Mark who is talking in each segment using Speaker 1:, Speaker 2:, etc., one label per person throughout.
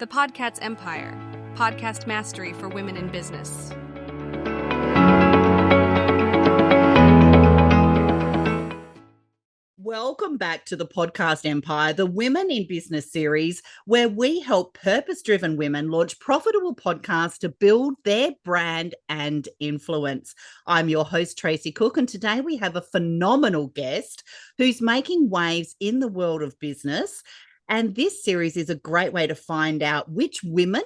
Speaker 1: The Podcast Empire, podcast mastery for women in business.
Speaker 2: Welcome back to the Podcast Empire, the Women in Business series, where we help purpose-driven women launch profitable podcasts to build their brand and influence. I'm your host, Tracy Cook, and today we have a phenomenal guest who's making waves in the world of business. And this series is a great way to find out which women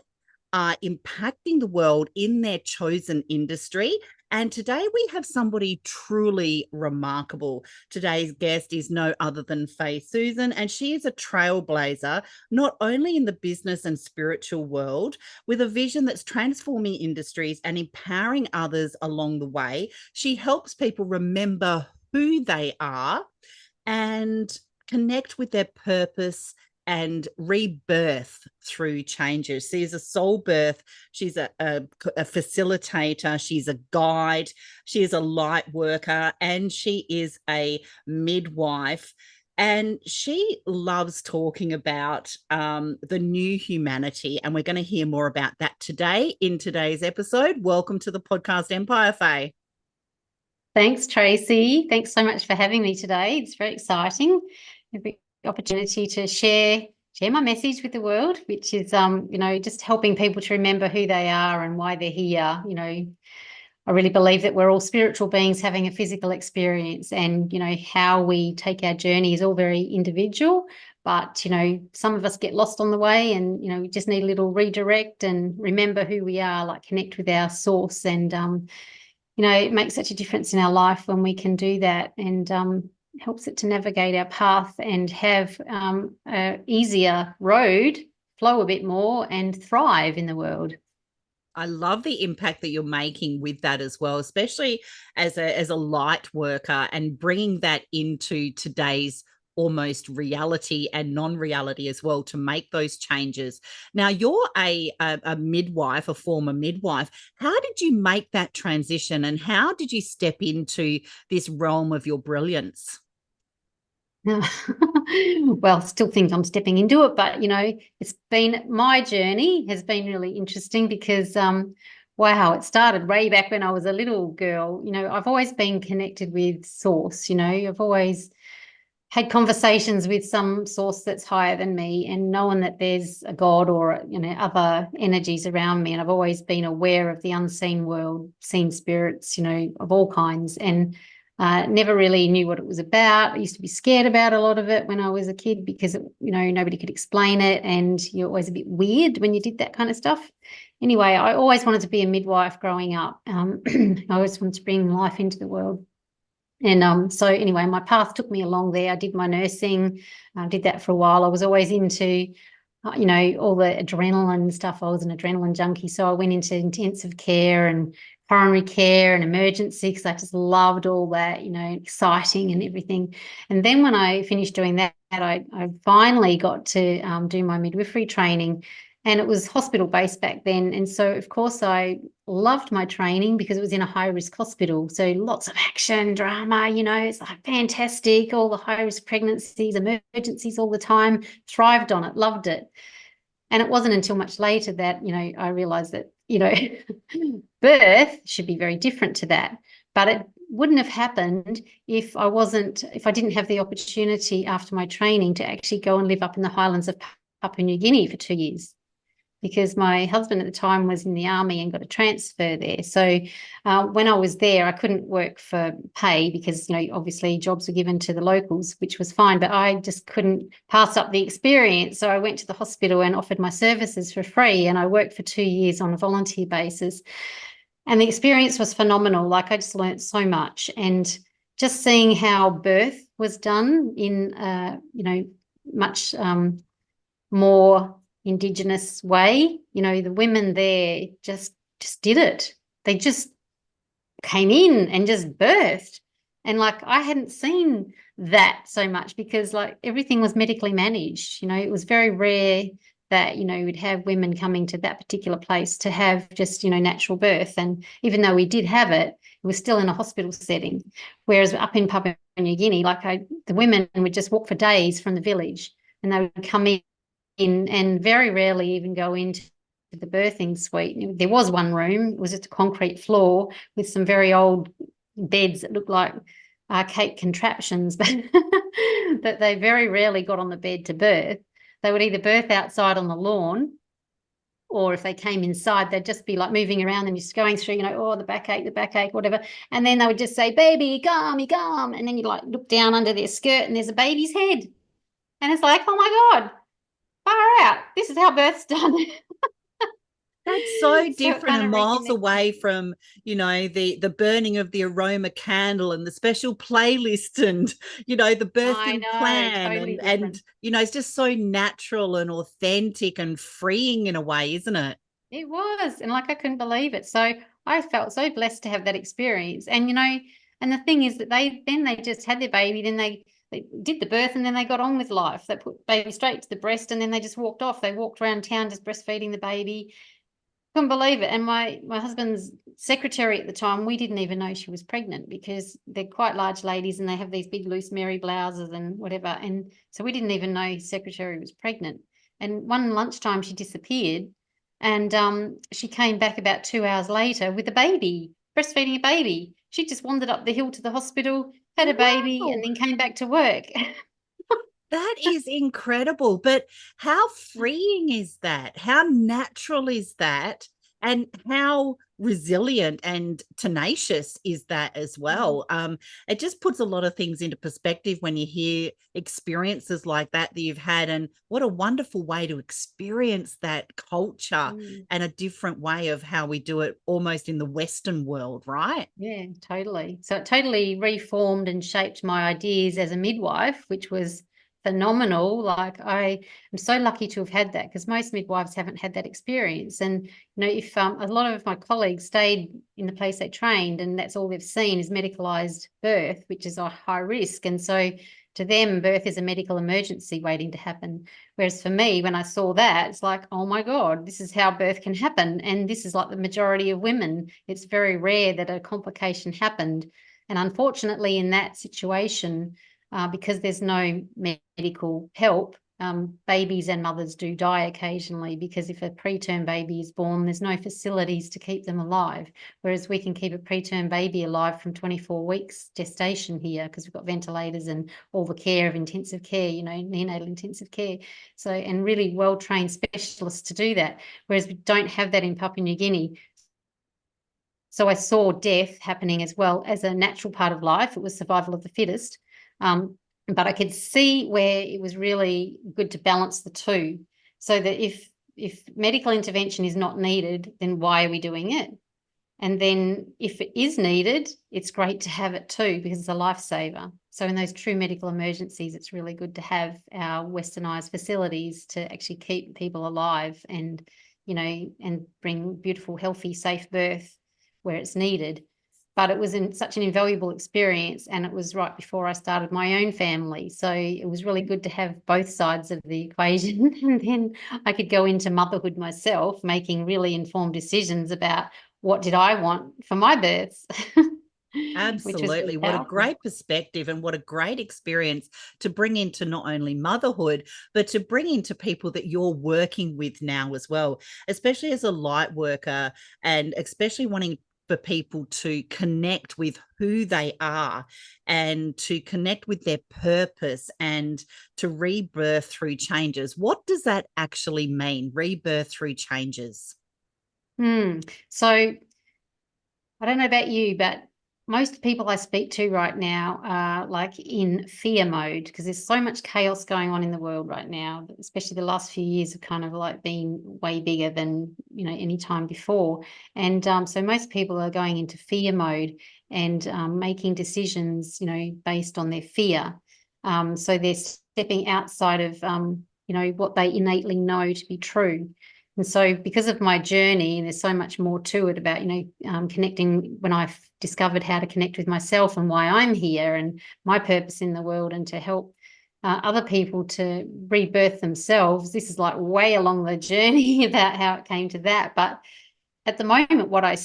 Speaker 2: are impacting the world in their chosen industry. And today we have somebody truly remarkable. Today's guest is no other than Faye Suzanne, and she is a trailblazer, not only in the business and spiritual world, with a vision that's transforming industries and empowering others along the way. She helps people remember who they are and connect with their purpose and rebirth through changes. She's a soul birth. She's a facilitator. She's a guide. She is a light worker, and she is a midwife. And she loves talking about the new humanity. And we're going to hear more about that today in today's episode. Welcome to the Podcast Empire, Faye.
Speaker 3: Thanks, Tracy. Thanks so much for having me today. It's very exciting. Opportunity to share my message with the world, which is just helping people to remember who they are and why they're here. I really believe that we're all spiritual beings having a physical experience, and how we take our journey is all very individual, but some of us get lost on the way, and we just need a little redirect and remember who we are, like connect with our source. And it makes such a difference in our life when we can do that, and helps it to navigate our path and have a easier road, flow a bit more, and thrive in the world.
Speaker 2: I love the impact that you're making with that as well, especially as a light worker, and bringing that into today's almost reality and non-reality as well to make those changes. Now, you're a midwife, a former midwife. How did you make that transition, and how did you step into this realm of your brilliance?
Speaker 3: Well, still think I'm stepping into it, but it's been, my journey has been really interesting because wow, it started way back when I was a little girl. I've always been connected with source. I've always had conversations with some source that's higher than me, and knowing that there's a God or other energies around me. And I've always been aware of the unseen world, seen spirits, of all kinds, and never really knew what it was about. I used to be scared about a lot of it when I was a kid because nobody could explain it, and you're always a bit weird when you did that kind of stuff. Anyway, I always wanted to be a midwife growing up. I always wanted to bring life into the world. And so anyway, my path took me along there. I did my nursing, did that for a while. I was always into all the adrenaline stuff. I was an adrenaline junkie, so I went into intensive care and coronary care and emergency because I just loved all that, exciting and everything. And then when I finished doing that, I finally got to do my midwifery training, and it was hospital-based back then. And so, of course, I loved my training because it was in a high-risk hospital. So lots of action, drama, it's like fantastic, all the high-risk pregnancies, emergencies all the time, thrived on it, loved it. And it wasn't until much later that, I realised that, birth should be very different to that. But it wouldn't have happened if I didn't have the opportunity after my training to actually go and live up in the highlands of Papua New Guinea for 2 years, because my husband at the time was in the army and got a transfer there. So when I was there, I couldn't work for pay because, obviously jobs were given to the locals, which was fine, but I just couldn't pass up the experience. So I went to the hospital and offered my services for free, and I worked for 2 years on a volunteer basis. And the experience was phenomenal. Like, I just learned so much, and just seeing how birth was done in, much more Indigenous way. The women there just did it. They just came in and just birthed. And I hadn't seen that so much because everything was medically managed. It was very rare that, we'd have women coming to that particular place to have just, natural birth. And even though we did have it, it was still in a hospital setting. Whereas up in Papua New Guinea, the women would just walk for days from the village, and they would come in in and very rarely even go into the birthing suite. There was one room, it was just a concrete floor with some very old beds that looked like archaic contraptions, but that they very rarely got on the bed to birth. They would either birth outside on the lawn, or if they came inside, they'd just be like moving around and just going through, oh, the backache, whatever. And then they would just say, baby, come. And then you like look down under their skirt and there's a baby's head. And it's like, oh my God, far out. This is how birth's done.
Speaker 2: That's so different
Speaker 3: kind
Speaker 2: and
Speaker 3: of
Speaker 2: miles away from, the burning of the aroma candle and the special playlist and, the
Speaker 3: I
Speaker 2: birthing
Speaker 3: know,
Speaker 2: plan
Speaker 3: totally
Speaker 2: and,
Speaker 3: different.
Speaker 2: it's just so natural and authentic and freeing in a way, isn't it?
Speaker 3: It was. And like, I couldn't believe it. So I felt so blessed to have that experience. And, and the thing is that they just had their baby, then they did the birth and then they got on with life. They put baby straight to the breast and then they just walked off. They walked around town just breastfeeding the baby. Couldn't believe it. And my husband's secretary at the time, we didn't even know she was pregnant because they're quite large ladies and they have these big loose Mary blouses and whatever. And so we didn't even know his secretary was pregnant. And one lunchtime she disappeared and she came back about 2 hours later with a baby, breastfeeding a baby. She just wandered up the hill to the hospital, had a baby, and then came back to work.
Speaker 2: That is incredible. But how freeing is that? How natural is that? And how resilient and tenacious is that as well? It just puts a lot of things into perspective when you hear experiences like that you've had, and what a wonderful way to experience that culture and a different way of how we do it almost in the Western world, right?
Speaker 3: Yeah, totally. So it totally reformed and shaped my ideas as a midwife, which was phenomenal. Like, I am so lucky to have had that because most midwives haven't had that experience. And, if a lot of my colleagues stayed in the place they trained and that's all they've seen is medicalized birth, which is a high risk. And so to them, birth is a medical emergency waiting to happen. Whereas for me, when I saw that, it's like, oh my God, this is how birth can happen. And this is like the majority of women. It's very rare that a complication happened. And unfortunately, in that situation, because there's no medical help, babies and mothers do die occasionally because if a preterm baby is born, there's no facilities to keep them alive. Whereas we can keep a preterm baby alive from 24 weeks gestation here because we've got ventilators and all the care of intensive care, neonatal intensive care. So, and really well-trained specialists to do that. Whereas we don't have that in Papua New Guinea. So I saw death happening as well as a natural part of life. It was survival of the fittest. But I could see where it was really good to balance the two, so that if medical intervention is not needed, then why are we doing it? And then if it is needed, it's great to have it too because it's a lifesaver. So in those true medical emergencies, it's really good to have our westernized facilities to actually keep people alive and, and bring beautiful, healthy, safe birth where it's needed. But it was such an invaluable experience, and it was right before I started my own family. So it was really good to have both sides of the equation. And then I could go into motherhood myself, making really informed decisions about what did I want for my births.
Speaker 2: Absolutely. What a great perspective and what a great experience to bring into not only motherhood, but to bring into people that you're working with now as well, especially as a light worker, and especially wanting for people to connect with who they are and to connect with their purpose and to rebirth through changes. What does that actually mean, rebirth through changes?
Speaker 3: So I don't know about you, but most people I speak to right now are like in fear mode because there's so much chaos going on in the world right now, especially the last few years have kind of like been way bigger than, any time before. And so most people are going into fear mode and making decisions, based on their fear. So they're stepping outside of, what they innately know to be true. And so because of my journey, and there's so much more to it about, connecting when I've discovered how to connect with myself and why I'm here and my purpose in the world and to help other people to rebirth themselves. This is like way along the journey about how it came to that. But at the moment, what I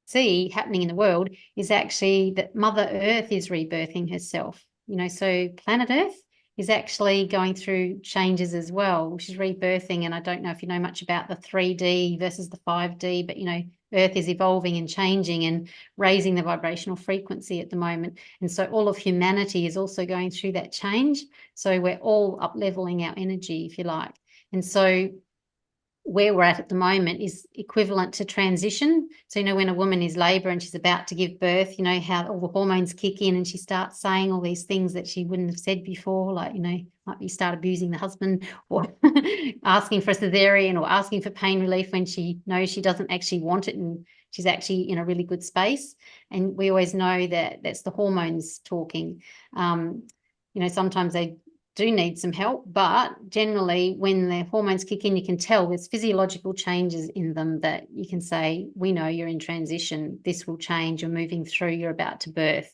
Speaker 3: see happening in the world is actually that Mother Earth is rebirthing herself. So planet Earth is actually going through changes as well. She's rebirthing, and I don't know if you know much about the 3D versus the 5D, but, you know, Earth is evolving and changing and raising the vibrational frequency at the moment. And so all of humanity is also going through that change. So we're all up-leveling our energy, if you like. And so where we're at the moment is equivalent to transition. So, you know, when a woman is labour and she's about to give birth, you know, how all the hormones kick in and she starts saying all these things that she wouldn't have said before, like, you know, might be start abusing the husband or asking for a cesarean or asking for pain relief when she knows she doesn't actually want it and she's actually in a really good space. And we always know that that's the hormones talking. You know, sometimes they do need some help, but generally when the hormones kick in, you can tell there's physiological changes in them that you can say, we know you're in transition, this will change, you're moving through, you're about to birth.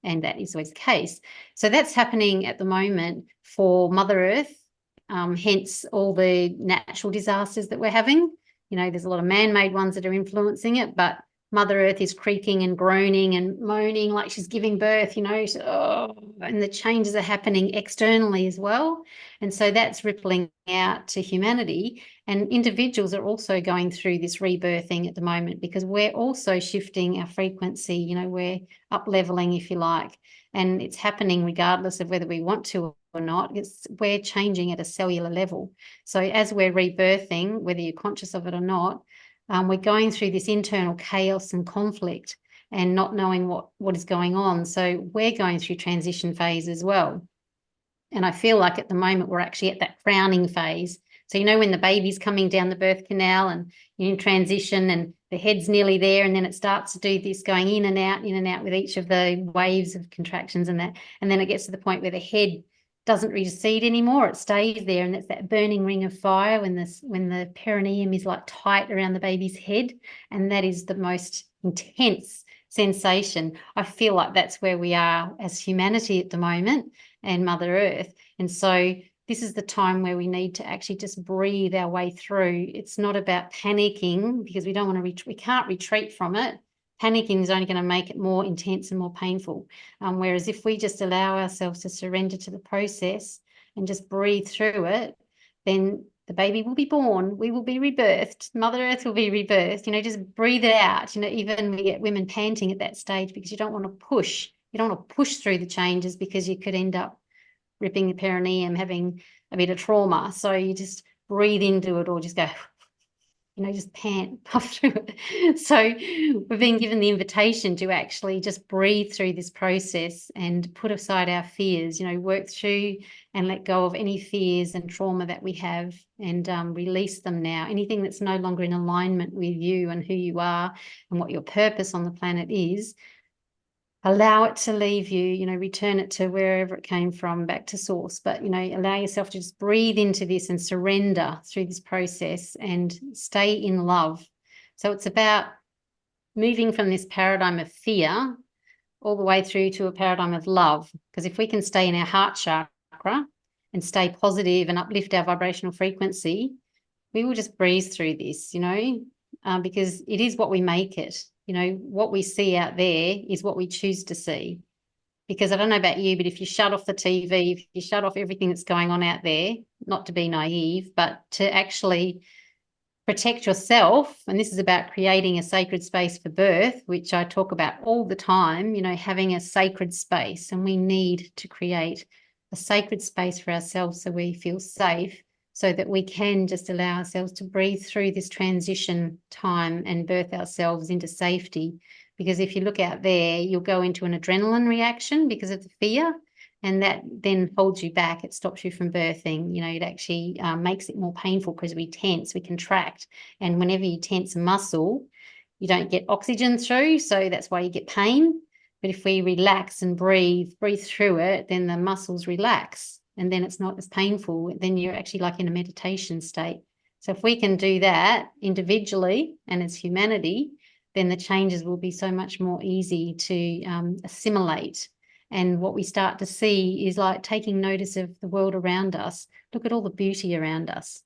Speaker 3: And that is always the case. So that's happening at the moment for Mother Earth, hence all the natural disasters that we're having. You know, there's a lot of man-made ones that are influencing it, but Mother Earth is creaking and groaning and moaning like she's giving birth, you know, and the changes are happening externally as well. And so that's rippling out to humanity. And individuals are also going through this rebirthing at the moment because we're also shifting our frequency, you know, we're up-leveling, if you like, and it's happening regardless of whether we want to or not. We're changing at a cellular level. So as we're rebirthing, whether you're conscious of it or not, we're going through this internal chaos and conflict and not knowing what is going on. So we're going through transition phase as well. And I feel like at the moment we're actually at that crowning phase. So, you know, when the baby's coming down the birth canal and you're in transition and the head's nearly there, and then it starts to do this going in and out with each of the waves of contractions and that. And then it gets to the point where the head doesn't recede anymore, it stays there, and it's that burning ring of fire when the perineum is like tight around the baby's head, and that is the most intense sensation. I feel like that's where we are as humanity at the moment and Mother Earth. And so this is the time where we need to actually just breathe our way through. It's not about panicking because we don't want to we can't retreat from it. Panicking is only going to make it more intense and more painful. Whereas if we just allow ourselves to surrender to the process and just breathe through it, then the baby will be born, we will be rebirthed, Mother Earth will be rebirthed, you know, just breathe it out. You know, even we get women panting at that stage because you don't want to push. You don't want to push through the changes because you could end up ripping the perineum, having a bit of trauma. So you just breathe into it or just go, you know, just puff through it. So we've been given the invitation to actually just breathe through this process and put aside our fears, you know, work through and let go of any fears and trauma that we have and release them now. Anything that's no longer in alignment with you and who you are and what your purpose on the planet is, allow it to leave you, you know, return it to wherever it came from, back to source. But, you know, allow yourself to just breathe into this and surrender through this process and stay in love. So it's about moving from this paradigm of fear all the way through to a paradigm of love. Because if we can stay in our heart chakra and stay positive and uplift our vibrational frequency, we will just breeze through this, you know, because it is what we make it. You know, what we see out there is what we choose to see. Because I don't know about you, but if you shut off the TV, if you shut off everything that's going on out there, not to be naive, but to actually protect yourself, and this is about creating a sacred space for birth, which I talk about all the time, you know, having a sacred space, and we need to create a sacred space for ourselves so we feel safe, so that we can just allow ourselves to breathe through this transition time and birth ourselves into safety. Because if you look out there, you'll go into an adrenaline reaction because of the fear, and that then holds you back. It stops you from birthing. You know, it actually makes it more painful because we tense, we contract. And whenever you tense a muscle, you don't get oxygen through, so that's why you get pain. But if we relax and breathe through it, then the muscles relax. And then it's not as painful. Then you're actually like in a meditation state. So if we can do that individually and as humanity, then the changes will be so much more easy to assimilate. And what we start to see is like taking notice of the world around us. Look at all the beauty around us.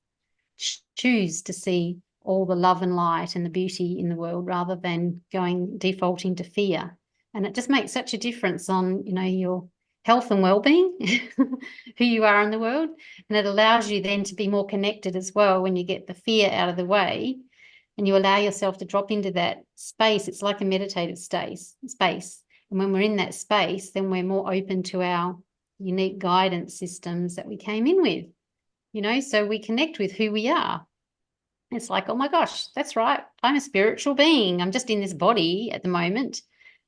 Speaker 3: Choose to see all the love and light and the beauty in the world rather than defaulting to fear. And it just makes such a difference on, you know, your health and well-being, who you are in the world. And it allows you then to be more connected as well when you get the fear out of the way and you allow yourself to drop into that space. It's like a meditative space. And when we're in that space, then we're more open to our unique guidance systems that we came in with, so we connect with who we are. It's like, oh my gosh, that's right. I'm a spiritual being. I'm just in this body at the moment,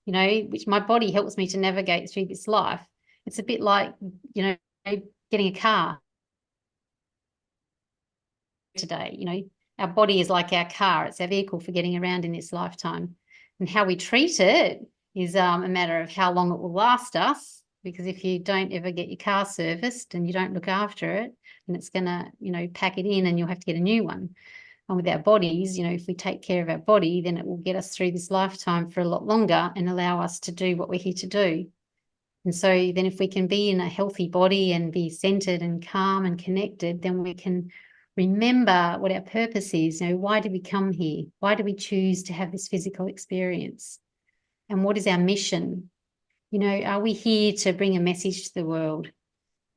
Speaker 3: which my body helps me to navigate through this life. It's a bit like, getting a car today, our body is like our car. It's our vehicle for getting around in this lifetime. And how we treat it is a matter of how long it will last us, because if you don't ever get your car serviced and you don't look after it, then it's going to, pack it in and you'll have to get a new one. And with our bodies, if we take care of our body, then it will get us through this lifetime for a lot longer and allow us to do what we're here to do. And so then if we can be in a healthy body and be centered and calm and connected, then we can remember what our purpose is. Why did we come here? Why do we choose to have this physical experience? And what is our mission? Are we here to bring a message to the world?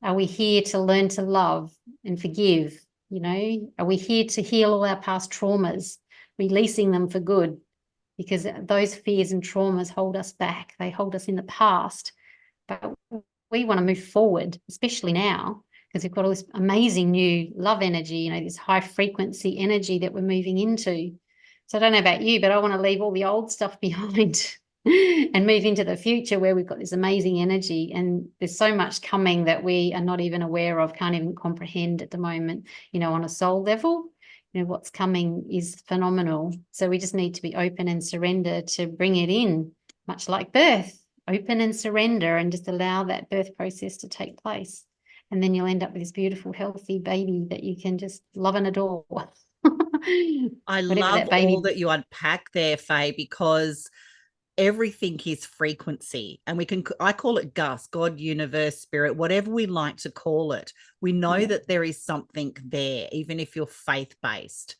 Speaker 3: Are we here to learn to love and forgive? Are we here to heal all our past traumas, releasing them for good? Because those fears and traumas hold us back. They hold us in the past. But we want to move forward, especially now, because we've got all this amazing new love energy, this high frequency energy that we're moving into. So I don't know about you, but I want to leave all the old stuff behind and move into the future where we've got this amazing energy, and there's so much coming that we are not even aware of, can't even comprehend at the moment, on a soul level. What's coming is phenomenal. So we just need to be open and surrender to bring it in, much like birth. Open and surrender and just allow that birth process to take place. And then you'll end up with this beautiful, healthy baby that you can just love and adore.
Speaker 2: I love all that you unpack there, Faye, because everything is frequency, and I call it Gus, God, universe, spirit, whatever we like to call it. We know that there is something there, even if you're faith-based.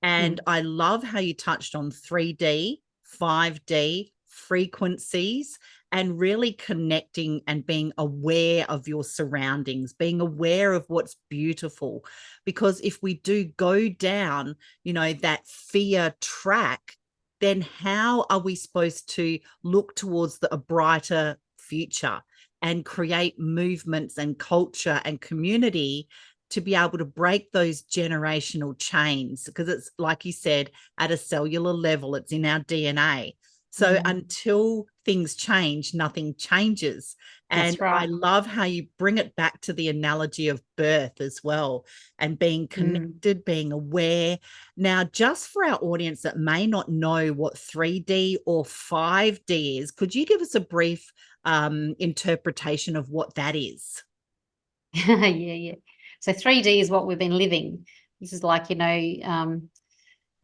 Speaker 2: And I love how you touched on 3D, 5D, frequencies, and really connecting and being aware of your surroundings, being aware of what's beautiful. Because if we do go down, that fear track, then how are we supposed to look towards a brighter future and create movements and culture and community to be able to break those generational chains? Because it's, like you said, at a cellular level, it's in our DNA. So until things change, nothing changes. And
Speaker 3: that's right.
Speaker 2: I love how you bring it back to the analogy of birth as well, and being connected, being aware. Now, just for our audience that may not know what 3D or 5D is, could you give us a brief interpretation of what that is?
Speaker 3: Yeah. So 3D is what we've been living. This is like,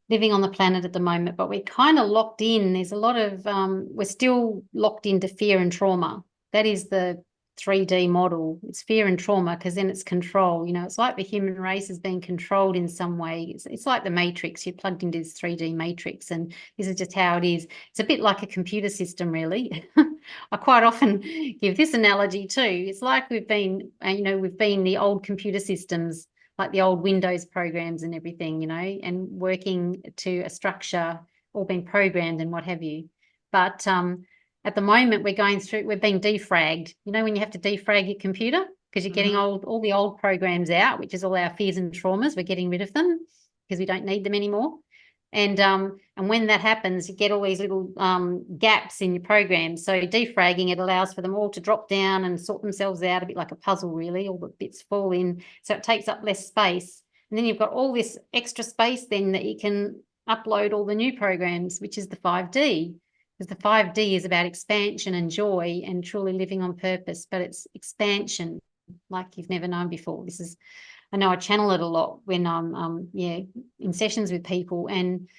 Speaker 3: living on the planet at the moment, but we're kind of locked in. There's a lot of, we're still locked into fear and trauma. That is the 3D model. It's fear and trauma, because then it's control. It's like the human race is being controlled in some way. It's like the matrix. You're plugged into this 3D matrix, and this is just how it is. It's a bit like a computer system, really. I quite often give this analogy too. It's like we've been the old computer systems, like the old Windows programs and everything, and working to a structure, all being programmed and what have you. But at the moment, we're being defragged. When you have to defrag your computer because you're getting all the old programs out, which is all our fears and traumas. We're getting rid of them because we don't need them anymore. And when that happens, you get all these little gaps in your program. So defragging, it allows for them all to drop down and sort themselves out, a bit like a puzzle, really. All the bits fall in, so it takes up less space. And then you've got all this extra space then that you can upload all the new programs, which is the 5D. Because the 5D is about expansion and joy and truly living on purpose, but it's expansion like you've never known before. I know I channel it a lot when I'm in sessions with people, and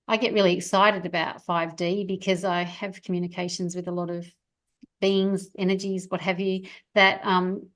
Speaker 3: I get really excited about 5D because I have communications with a lot of beings, energies, what have you, that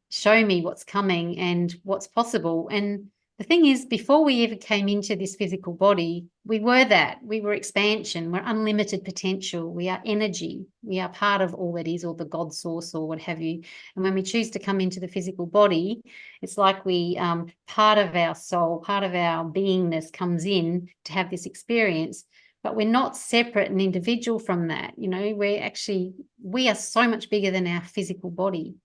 Speaker 3: show me what's coming and what's possible. And the thing is, before we ever came into this physical body, we were that. We were expansion. We're unlimited potential. We are energy. We are part of all that is, or the God source, or what have you. And when we choose to come into the physical body, it's like we, part of our soul, part of our beingness comes in to have this experience. But we're not separate and individual from that. You know, we are so much bigger than our physical body.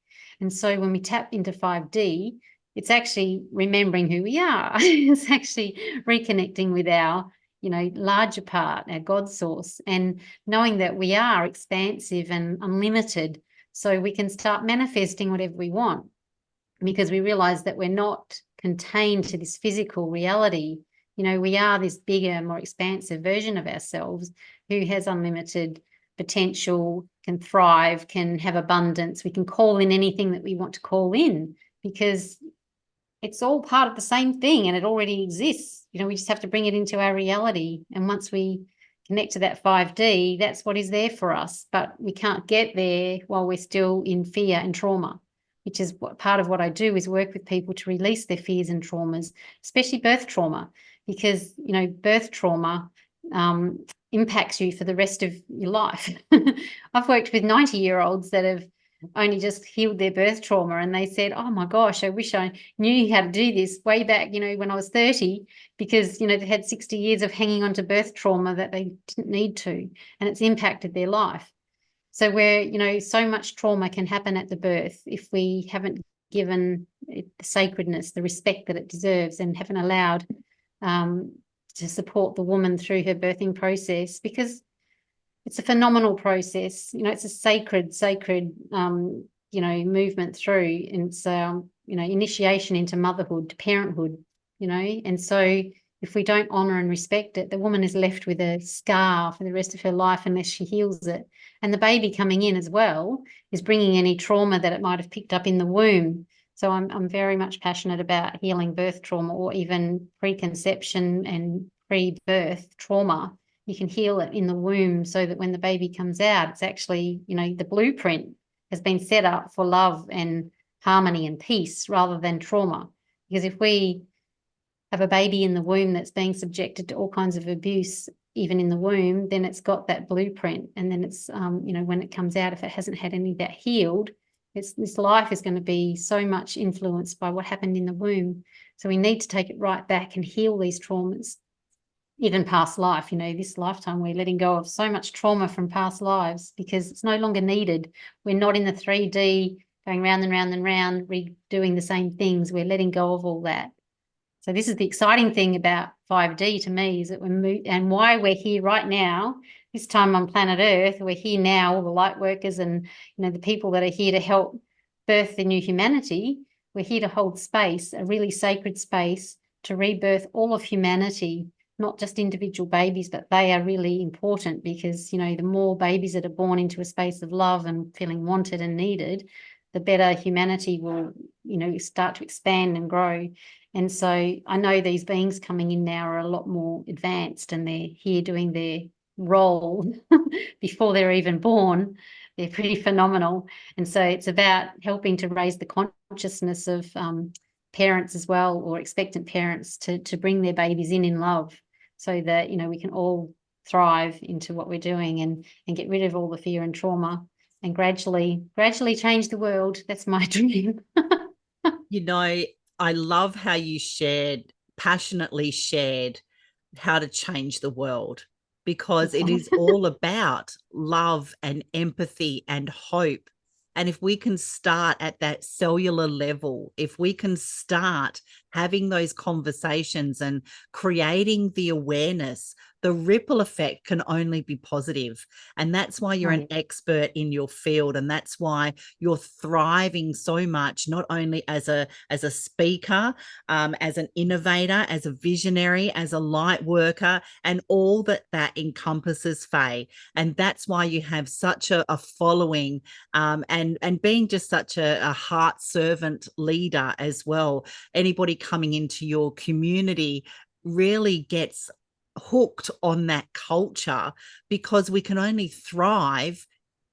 Speaker 3: And so when we tap into 5D, it's actually remembering who we are. It's actually reconnecting with our, larger part, our God source, and knowing that we are expansive and unlimited. So we can start manifesting whatever we want, because we realize that we're not contained to this physical reality. We are this bigger, more expansive version of ourselves who has unlimited potential, can thrive, can have abundance. We can call in anything that we want to call in, because it's all part of the same thing and it already exists. We just have to bring it into our reality. And once we connect to that 5D, that's what is there for us. But we can't get there while we're still in fear and trauma, which is part of what I do, is work with people to release their fears and traumas, especially birth trauma, because, birth trauma impacts you for the rest of your life. I've worked with 90-year-olds that have only just healed their birth trauma, and they said, oh my gosh, I wish I knew how to do this way back, when I was 30, because, they had 60 years of hanging on to birth trauma that they didn't need to, and it's impacted their life. So where, so much trauma can happen at the birth if we haven't given it the sacredness, the respect that it deserves, and haven't allowed to support the woman through her birthing process, because it's a phenomenal process. It's a sacred, movement through. And it's, initiation into motherhood, to parenthood, and so if we don't honor and respect it, the woman is left with a scar for the rest of her life unless she heals it. And the baby coming in as well is bringing any trauma that it might have picked up in the womb. So I'm very much passionate about healing birth trauma, or even preconception and pre-birth trauma. You can heal it in the womb, so that when the baby comes out, it's actually, the blueprint has been set up for love and harmony and peace rather than trauma. Because if we have a baby in the womb that's being subjected to all kinds of abuse, even in the womb, then it's got that blueprint. And then it's, when it comes out, if it hasn't had any of that healed, this life is going to be so much influenced by what happened in the womb. So we need to take it right back and heal these traumas. Even past life, this lifetime, we're letting go of so much trauma from past lives because it's no longer needed. We're not in the 3D going round and round and round, redoing the same things. We're letting go of all that. So this is the exciting thing about 5D to me, is that and why we're here right now, this time on planet Earth. We're here now, all the light workers and, the people that are here to help birth the new humanity. We're here to hold space, a really sacred space, to rebirth all of humanity, not just individual babies, but they are really important, because, the more babies that are born into a space of love and feeling wanted and needed, the better humanity will, start to expand and grow. And so I know these beings coming in now are a lot more advanced, and they're here doing their role before they're even born. They're pretty phenomenal. And so it's about helping to raise the consciousness of parents as well, or expectant parents, to bring their babies in love, so that, we can all thrive into what we're doing and get rid of all the fear and trauma, and gradually change the world. That's my dream.
Speaker 2: I love how you passionately shared how to change the world, because it is all about love and empathy and hope. And if we can start at that cellular level, if we can start having those conversations and creating the awareness, the ripple effect can only be positive. And that's why you're an expert in your field. And that's why you're thriving so much, not only as a speaker, as an innovator, as a visionary, as a light worker, and all that encompasses, Faye. And that's why you have such a following, and being just such a heart servant leader as well. Anybody coming into your community really gets hooked on that culture, because we can only thrive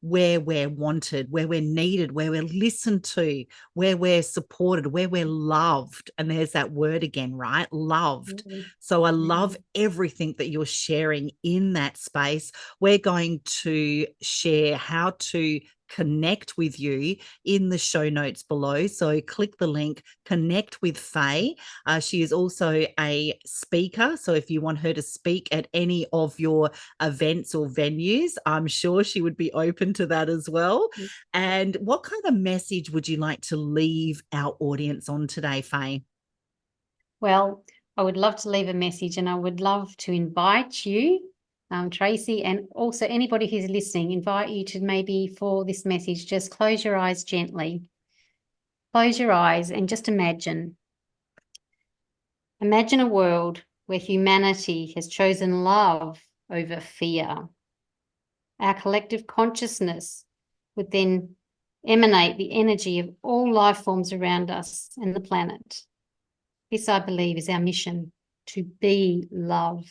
Speaker 2: where we're wanted, where we're needed, where we're listened to, where we're supported, where we're loved. And there's that word again, right? Loved. So I love everything that you're sharing in that space. We're going to share how to connect with you in the show notes below. So click the link, connect with Faye. She is also a speaker. So if you want her to speak at any of your events or venues, I'm sure she would be open to that as well. And what kind of message would you like to leave our audience on today, Faye?
Speaker 3: Well, I would love to leave a message, and I would love to invite you, Tracy, and also anybody who's listening, invite you to maybe for this message, just close your eyes gently. Close your eyes and just imagine. Imagine a world where humanity has chosen love over fear. Our collective consciousness would then emanate the energy of all life forms around us and the planet. This, I believe, is our mission, to be love.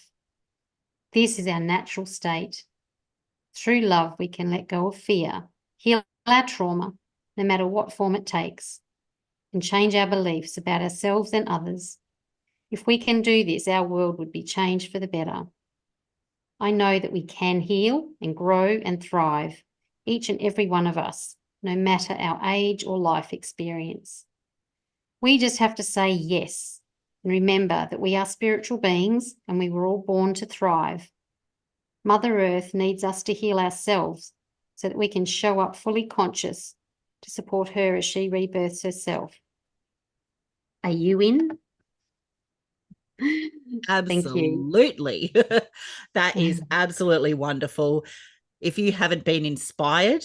Speaker 3: This is our natural state. Through love, we can let go of fear, heal our trauma, no matter what form it takes, and change our beliefs about ourselves and others. If we can do this, our world would be changed for the better. I know that we can heal and grow and thrive, each and every one of us, no matter our age or life experience. We just have to say yes and remember that we are spiritual beings and we were all born to thrive. Mother Earth needs us to heal ourselves so that we can show up fully conscious to support her as she rebirths herself. Are you in?
Speaker 2: Absolutely. That is absolutely wonderful. If you haven't been inspired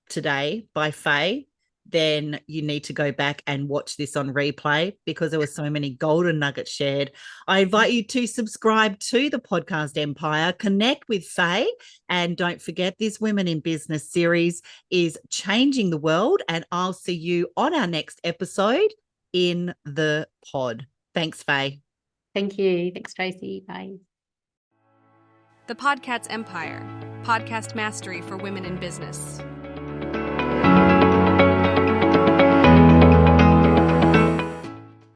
Speaker 2: today by Faye, then you need to go back and watch this on replay because there were so many golden nuggets shared. I invite you to subscribe to the Podcast Empire, connect with Faye, and don't forget this Women in Business series is changing the world, and I'll see you on our next episode in the pod. Thanks, Faye.
Speaker 3: Thank you. Thanks, Tracy. Bye.
Speaker 1: The Podcast Empire, podcast mastery for women in business.